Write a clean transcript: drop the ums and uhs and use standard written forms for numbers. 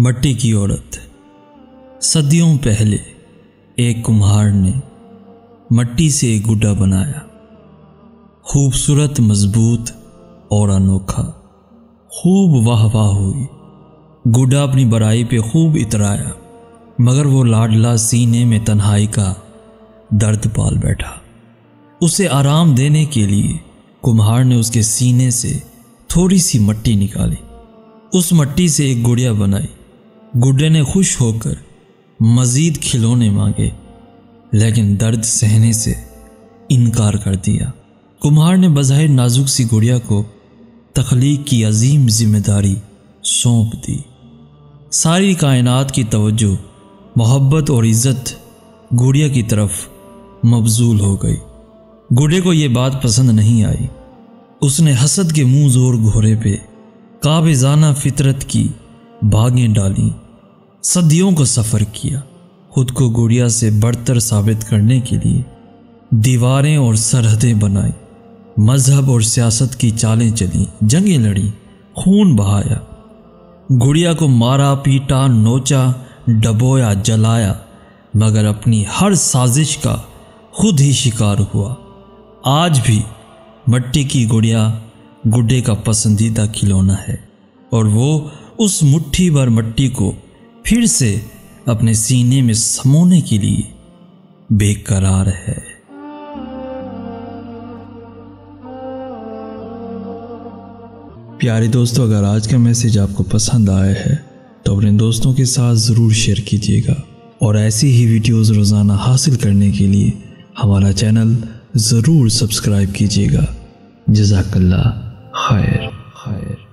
مٹی کی عورت۔ صدیوں پہلے ایک کمہار نے مٹی سے ایک گڈا بنایا، خوبصورت، مضبوط اور انوکھا۔ خوب واہ واہ ہوئی۔ گڈا اپنی برائی پہ خوب اترایا، مگر وہ لاڈلا سینے میں تنہائی کا درد پال بیٹھا۔ اسے آرام دینے کے لیے کمہار نے اس کے سینے سے تھوڑی سی مٹی نکالی، اس مٹی سے ایک گڑیا بنائی۔ گڈے نے خوش ہو کر مزید کھلونے مانگے، لیکن درد سہنے سے انکار کر دیا۔ کمہار نے بظاہر نازک سی گڑیا کو تخلیق کی عظیم ذمہ داری سونپ دی۔ ساری کائنات کی توجہ، محبت اور عزت گڑیا کی طرف مبذول ہو گئی۔ گڈے کو یہ بات پسند نہیں آئی۔ اس نے حسد کے منہ زور گھوڑے پہ قابضانہ فطرت کی بھاگیں ڈالیں، صدیوں کا سفر کیا، خود کو گڑیا سے برتر ثابت کرنے کے لیے دیواریں اور سرحدیں بنائیں، مذہب اور سیاست کی چالیں چلیں، جنگیں لڑیں، خون بہایا، گڑیا کو مارا، پیٹا، نوچا، ڈبویا، جلایا، مگر اپنی ہر سازش کا خود ہی شکار ہوا۔ آج بھی مٹی کی گڑیا گڈے کا پسندیدہ کھلونا ہے، اور وہ اس مٹھی بھر مٹی کو پھر سے اپنے سینے میں سمونے کے لیے بے قرار ہے۔ پیارے دوستو، اگر آج کا میسج آپ کو پسند آیا ہے تو اپنے دوستوں کے ساتھ ضرور شیئر کیجیے گا، اور ایسی ہی ویڈیوز روزانہ حاصل کرنے کے لیے ہمارا چینل ضرور سبسکرائب کیجیے گا۔ جزاک اللہ خیر۔